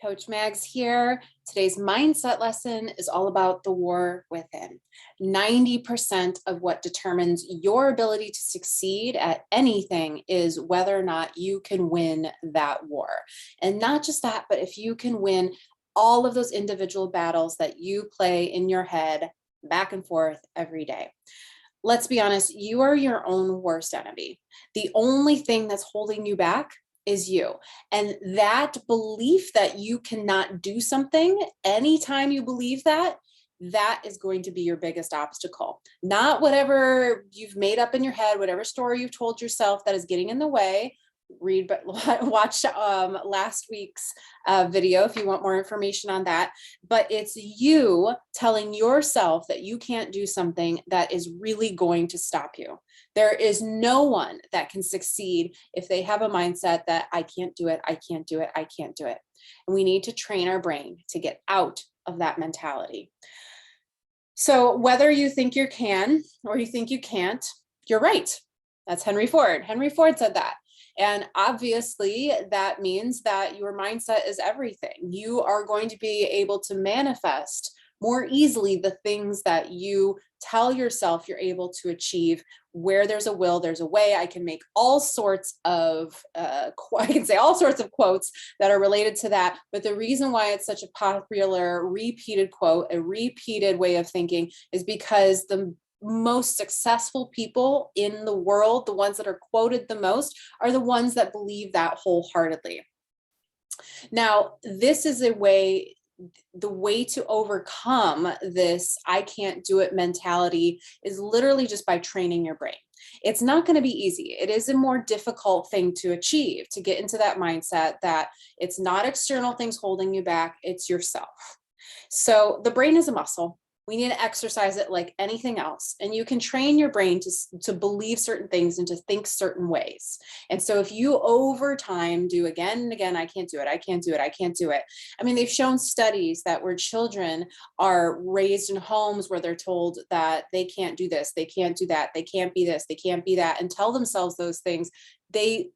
Coach Mags here. Today's mindset lesson is all about the war within. 90% of what determines your ability to succeed at anything is whether or not you can win that war. And not just that, but if you can win all of those individual battles that you play in your head back and forth every day. Let's be honest, you are your own worst enemy. The only thing that's holding you back is you. And that belief that you cannot do something, anytime you believe that, that is going to be your biggest obstacle. Not whatever you've made up in your head, whatever story you've told yourself that is getting in the way. Read, but watch last week's video if you want more information on that. But it's you telling yourself that you can't do something that is really going to stop you. There is no one that can succeed if they have a mindset that I can't do it, I can't do it, I can't do it. And we need to train our brain to get out of that mentality. So whether you think you can or you think you can't, you're right. That's Henry Ford. Henry Ford said that. And obviously that means that your mindset is everything. You are going to be able to manifest more easily the things that you tell yourself you're able to achieve. Where there's a will, there's a way. I can make all sorts of, I can say all sorts of quotes that are related to that. But the reason why it's such a popular repeated quote, a repeated way of thinking, is because the most successful people in the world, the ones that are quoted the most, are the ones that believe that wholeheartedly. Now, this is the way to overcome this I can't do it mentality is literally just by training your brain. It's not going to be easy. It is a more difficult thing to achieve, to get into that mindset that it's not external things holding you back, it's yourself. So the brain is a muscle. We need to exercise it like anything else. And you can train your brain to believe certain things and to think certain ways. And so if you over time do again and again, I can't do it, I can't do it, I can't do it. I mean, they've shown studies that where children are raised in homes where they're told that they can't do this, they can't do that, they can't be this, they can't be that, and tell themselves those things, they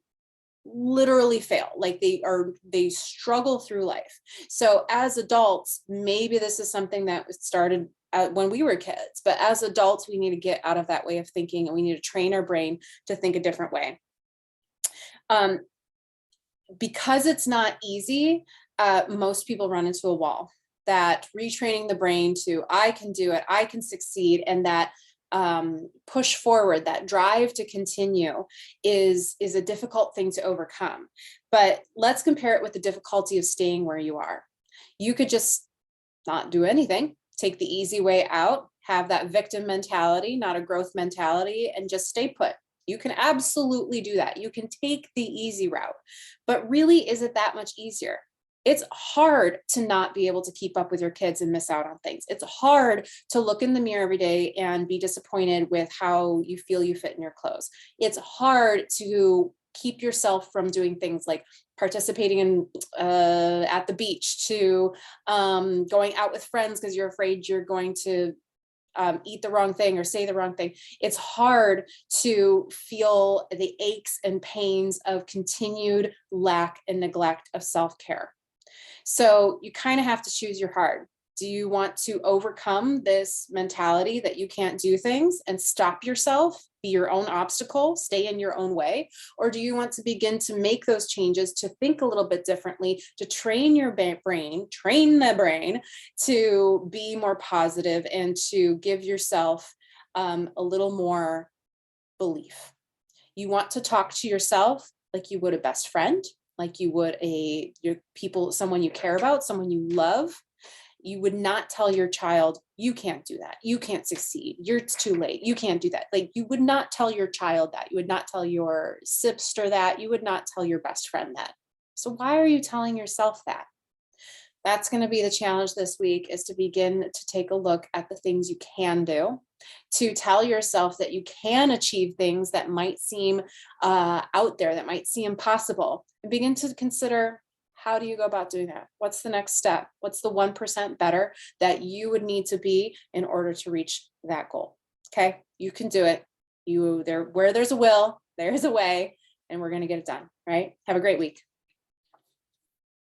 literally fail. Like they struggle through life. So as adults, maybe this is something that started when we were kids, but as adults, we need to get out of that way of thinking and we need to train our brain to think a different way. Because it's not easy, most people run into a wall. That retraining the brain to I can do it, I can succeed, and that push forward, that drive to continue is a difficult thing to overcome. But let's compare it with the difficulty of staying where you are. You could just not do anything, take the easy way out, have that victim mentality, not a growth mentality, and just stay put. You can absolutely do that. You can take the easy route, but really, is it that much easier? It's hard to not be able to keep up with your kids and miss out on things. It's hard to look in the mirror every day and be disappointed with how you feel you fit in your clothes. It's hard to keep yourself from doing things like participating in at the beach, to going out with friends because you're afraid you're going to eat the wrong thing or say the wrong thing. It's hard to feel the aches and pains of continued lack and neglect of self-care. So you kind of have to choose your heart. Do you want to overcome this mentality that you can't do things and stop yourself, be your own obstacle, stay in your own way? Or do you want to begin to make those changes, to think a little bit differently, to train your brain, train the brain to be more positive and to give yourself a little more belief? You want to talk to yourself like you would a best friend, like you would someone you care about, someone you love. You would not tell your child, you can't do that. You can't succeed. It's too late. You can't do that. Like, you would not tell your child that. You would not tell your sister that. You would not tell your best friend that. So why are you telling yourself that? That's going to be the challenge this week, is to begin to take a look at the things you can do, to tell yourself that you can achieve things that might seem out there, that might seem impossible, and begin to consider, how do you go about doing that? What's the next step? What's the 1% better that you would need to be in order to reach that goal? Okay, you can do it. Where there's a will, there's a way, and we're going to get it done, right? Have a great week.